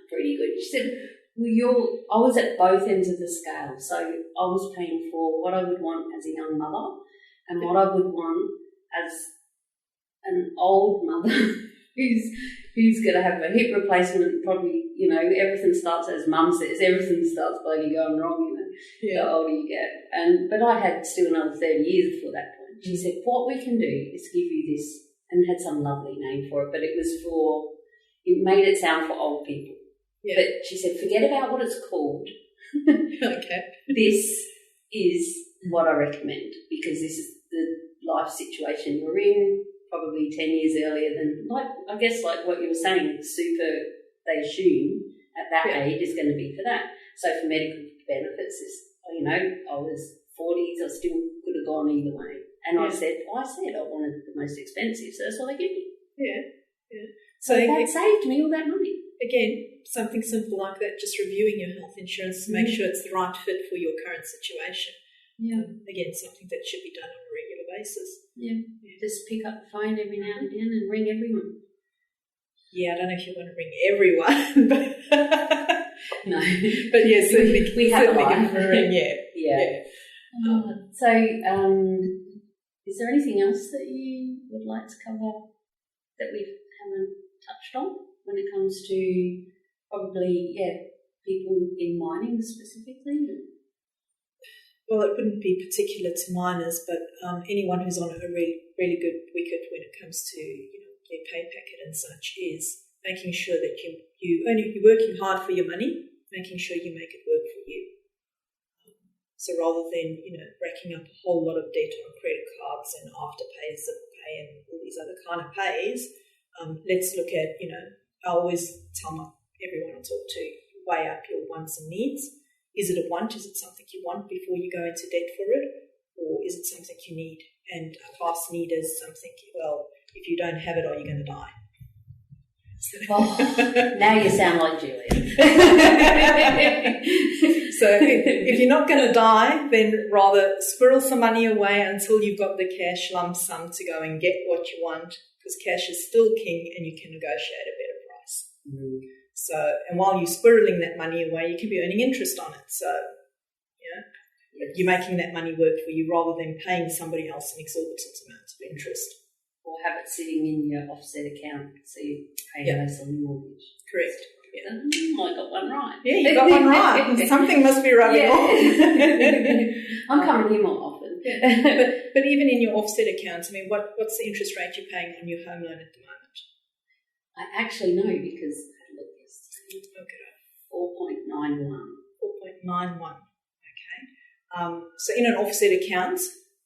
pretty good. She said, well, I was at both ends of the scale. So I was paying for what I would want as a young mother and what I would want as an old mother who's going to have a hip replacement. Probably, everything starts, as Mum says, everything starts bloody going wrong, the older you get. But I had still another 30 years before that point. She said, what we can do is give you this, and had some lovely name for it, but it made it sound for old people. Yeah. But she said, forget about what it's called. Okay. This is what I recommend, because this is the life situation you're in, probably 10 years earlier than, like what you were saying, super, they assume at that age is going to be for that. So for medical benefits, I was 40s, I still could have gone either way. And I said I wanted the most expensive, so that's what they give me. Yeah. So that saved me all that money. Again, something simple like that, just reviewing your health insurance to make sure it's the right fit for your current situation. Yeah. Again, something that should be done on a regular basis. Yeah. Just pick up the phone every now and again and ring everyone. Yeah, I don't know if you want to ring everyone, but no. But yeah, certainly we have certainly a line. give them a ring, yeah. So, is there anything else that you would like to cover that we haven't touched on when it comes to probably, people in mining specifically? Well, it wouldn't be particular to miners, but anyone who's on a really, really good wicket when it comes to their pay packet and such is making sure that you're working hard for your money, making sure you make it work for you. So rather than racking up a whole lot of debt on credit cards and afterpays of pay and all these other kind of pays, let's look at I always tell everyone I talk to, weigh up your wants and needs. Is it a want? Is it something you want before you go into debt for it? Or is it something you need? and a fast need is I'm thinking, well, if you don't have it, are you going to die? Oh, now you sound like Julia. So if you're not going to die, then rather squirrel some money away until you've got the cash lump sum to go and get what you want, because cash is still king and you can negotiate a better price. Mm. So, and while you're squirreling that money away, you can be earning interest on it. So, you're making that money work for you rather than paying somebody else an exorbitant amount of interest. Or have it sitting in your offset account so you pay less on your mortgage. Correct. Yeah. I got one right. Yeah, you got one right. Something must be rubbing off. I'm coming here more often. But even in your offset accounts, I mean, what's the interest rate you're paying on your home loan at the moment? I actually know because I had a look yesterday. Okay. 4.91. 4.91. Okay. So in an offset account,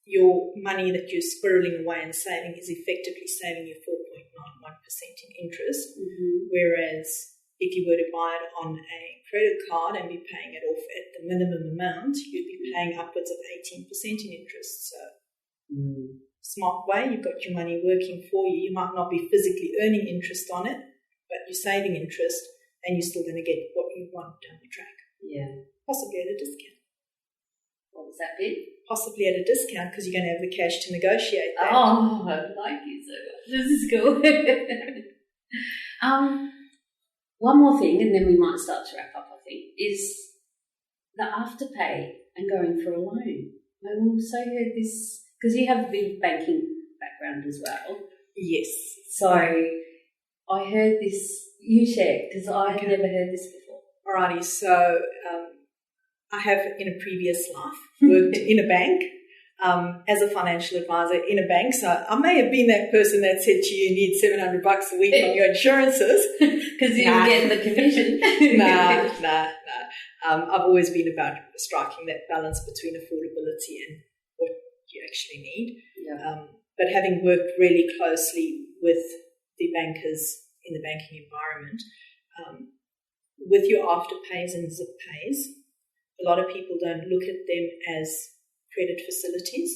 your money that you're squirreling away and saving is effectively saving you 4.91% in interest, whereas if you were to buy it on a credit card and be paying it off at the minimum amount, you'd be paying upwards of 18% in interest. So smart way, you've got your money working for you. You might not be physically earning interest on it, but you're saving interest and you're still going to get what you want down the track. Yeah. Possibly at a discount. What was that bit? Possibly at a discount because you're going to have the cash to negotiate that. Oh, I like you so much. This is cool. One more thing, and then we might start to wrap up, I think, is the afterpay and going for a loan. I also heard this, because you have a bit of banking background as well. Yes. So I heard this, you shared, because I had never heard this before. Alrighty, so I have in a previous life worked in a bank as a financial advisor in a bank. So I may have been that person that said to you, you need $700 a week on your insurances. Because you didn't get the commission. Nah. I've always been about striking that balance between affordability and what you actually need. Yeah. But having worked really closely with the bankers in the banking environment, with your afterpays and zip pays, a lot of people don't look at them as credit facilities,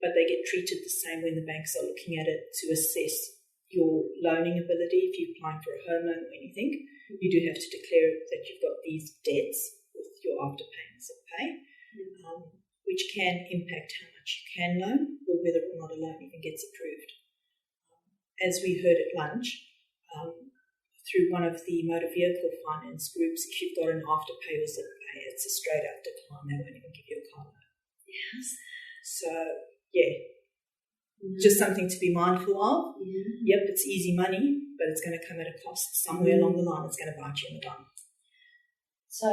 but they get treated the same when the banks are looking at it to assess your loaning ability. If you're applying for a home loan or anything, you do have to declare that you've got these debts with your afterpay and zip pay, which can impact how much you can loan or whether or not a loan even gets approved. As we heard at lunch, through one of the motor vehicle finance groups, if you've got an afterpay or zip pay, it's a straight up decline. They won't even give you a car loan. Yes. So, just something to be mindful of. Yep, it's easy money, but it's going to come at a cost somewhere along the line. It's going to bite you in the bum. So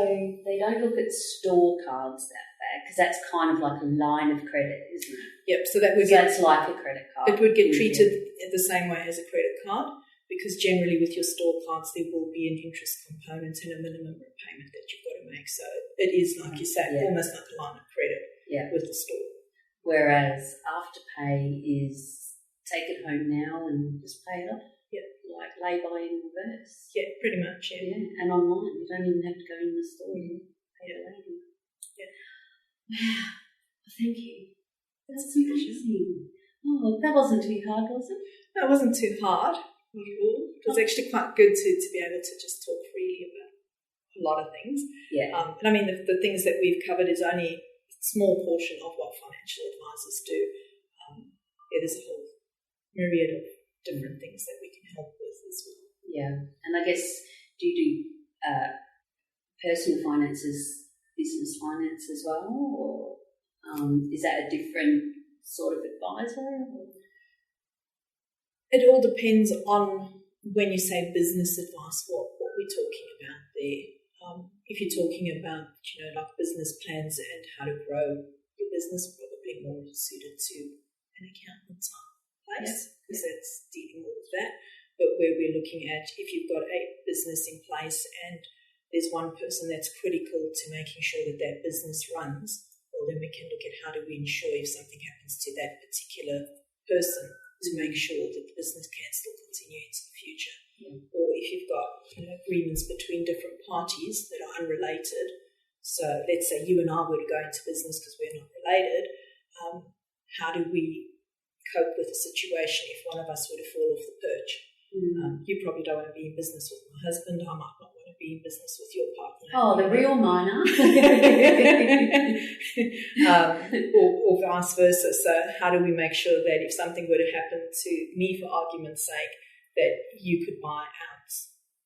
they don't look at store cards that bad, because that's kind of like a line of credit, isn't it? Yep, so that would that's like a credit card. It would get treated the same way as a credit card, because generally with your store cards there will be an interest component and a minimum repayment that you've got to make. So it is, like you say, almost like a line of credit with the store. Whereas afterpay is take it home now and just pay it off. Like lay-by in reverse. Yeah, pretty much, yeah. And online. You don't even have to go in the store and pay the lady. Wow. Thank you. That's amazing. Oh, that wasn't too hard, was it? No, it wasn't too hard at all. It was actually quite good to be able to just talk freely about a lot of things. Yeah. And I mean, the things that we've covered is only a small portion of what financial advisors do. There's a whole myriad of different things that we can help with as well. Yeah. And I guess, do you do personal finances, business finance as well, or is that a different sort of advisor? It all depends on when you say business advice, what we're talking about there. If you're talking about, like business plans and how to grow your business, probably more suited to an accountant's place, because that's dealing with that. But where we're looking at, if you've got a business in place and there's one person that's critical to making sure that that business runs, well, then we can look at how do we ensure if something happens to that particular person to make sure that the business can still continue into the future. Or if you've got agreements between different parties that are unrelated, so let's say you and I were to go into business because we're not related, how do we cope with a situation if one of us were to fall off the perch? You probably don't want to be in business with my husband. I might not want to be in business with your partner. Oh, the real miner. Or vice versa. So how do we make sure that if something were to happen to me, for argument's sake, that you could buy out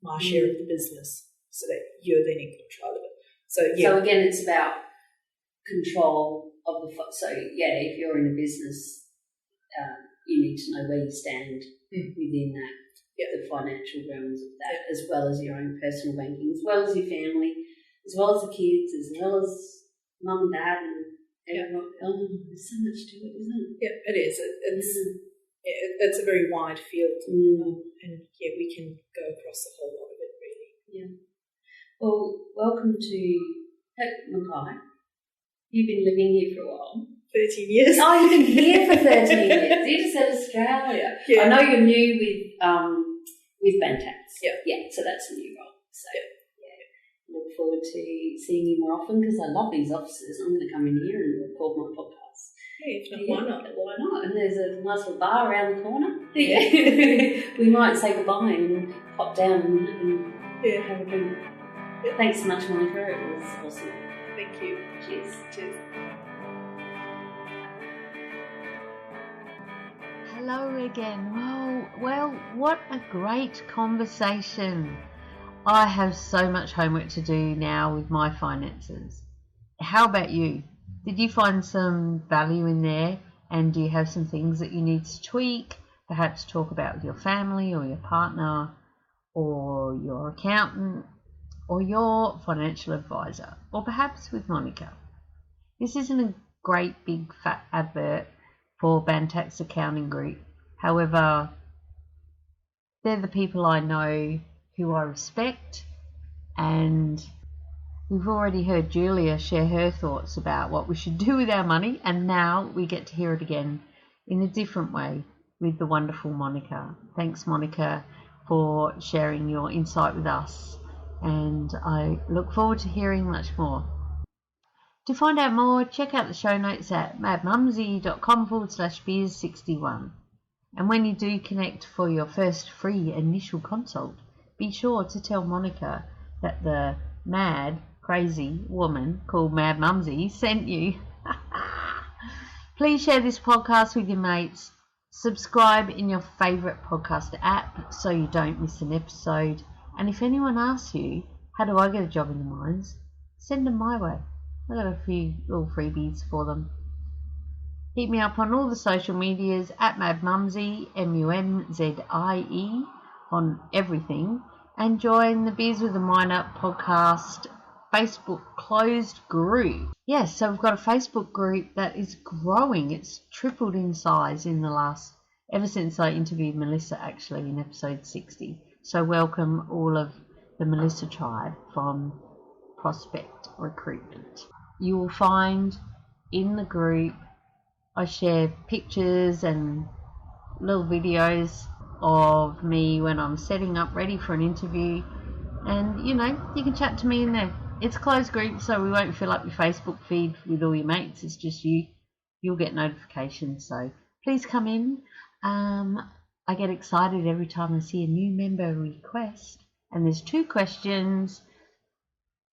my share of the business so that you're then in control of it? So again, it's about control of the. So if you're in a business, you need to know where you stand within that, the financial realms of that, as well as your own personal banking, as well as your family, as well as the kids, as well as mum and dad, and everyone. There's so much to it, isn't it? Yeah, it is. It's a very wide field, and we can go across the whole lot of it, really. Yeah. Well, welcome to Mackay. You've been living here for a while. 13 years. Oh, you've been here for 13 years. You just said Australia. Yeah. I know you're new with Bantax. Yeah. So that's a new role. So look forward to seeing you more often because I love these offices. I'm going to come in here and record my podcast. Hey, if not, why not? Why not? And there's a nice little bar around the corner. Yeah. We might say goodbye and pop down and have a drink. Yeah. Thanks so much, Monika. It was awesome. Thank you. Cheers. Cheers. Hello again. Well, what a great conversation. I have so much homework to do now with my finances. How about you? Did you find some value in there? And do you have some things that you need to tweak? Perhaps talk about with your family or your partner or your accountant or your financial advisor, or perhaps with Monika. This isn't a great big fat advert for Bantax Accounting Group. However, they're the people I know who I respect, and we've already heard Julia share her thoughts about what we should do with our money, and now we get to hear it again in a different way with the wonderful Monika. Thanks, Monika, for sharing your insight with us, and I look forward to hearing much more. To find out more, check out the show notes at madmumzie.com/beers61. And when you do connect for your first free initial consult, be sure to tell Monika that the mad, crazy woman called Mad Mumzie sent you. Please share this podcast with your mates. Subscribe in your favourite podcast app so you don't miss an episode. And if anyone asks you, how do I get a job in the mines, send them my way. I've got a few little freebies for them. Hit me up on all the social medias at Mad Mumzie, MUMZIE, on everything. And join the Beers with a Miner podcast Facebook closed group. Yes, so we've got a Facebook group that is growing. It's tripled in size in ever since I interviewed Melissa, actually, in episode 60. So welcome all of the Melissa tribe from Prospect Recruitment. You will find in the group I share pictures and little videos of me when I'm setting up ready for an interview, and you can chat to me in there. It's a closed group, so we won't fill up your Facebook feed with all your mates. It's just you'll get notifications, so please come in. I get excited every time I see a new member request, and there's 2 questions.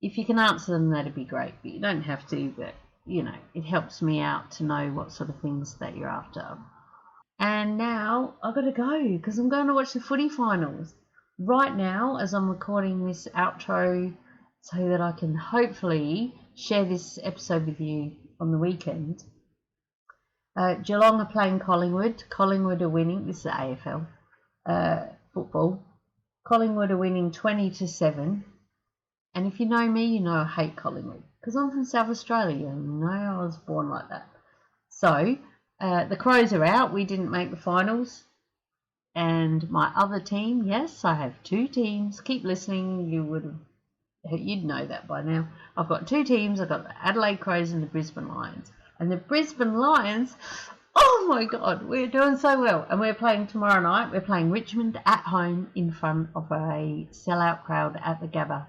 If you can answer them, that'd be great, but you don't have to, but it helps me out to know what sort of things that you're after. And now I've got to go because I'm going to watch the footy finals right now as I'm recording this outro so that I can hopefully share this episode with you on the weekend. Geelong are playing Collingwood. Collingwood are winning. This is the AFL football. Collingwood are winning 20-7. And if you know me, you know I hate Collingwood because I'm from South Australia. I was born like that. So the Crows are out. We didn't make the finals. And my other team, yes, I have 2 teams. Keep listening. You'd know that by now. I've got 2 teams. I've got the Adelaide Crows and the Brisbane Lions. And the Brisbane Lions, oh my God, we're doing so well. And we're playing tomorrow night. We're playing Richmond at home in front of a sellout crowd at the Gabba.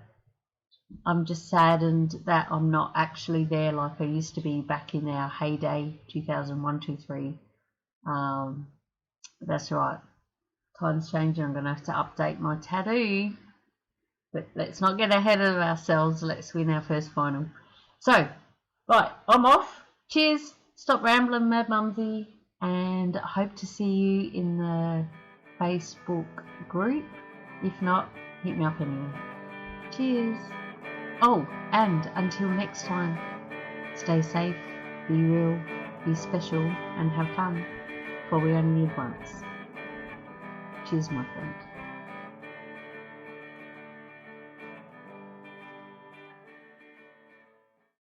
I'm just saddened that I'm not actually there like I used to be back in our heyday, 2001, 2, 3. That's right. Time's changing. I'm going to have to update my tattoo. But let's not get ahead of ourselves. Let's win our first final. So, right, I'm off. Cheers. Stop rambling, Mad Mumzie. And I hope to see you in the Facebook group. If not, hit me up anyway. Cheers. Oh, and until next time, stay safe, be real, be special, and have fun, for we only live once. Cheers, my friend.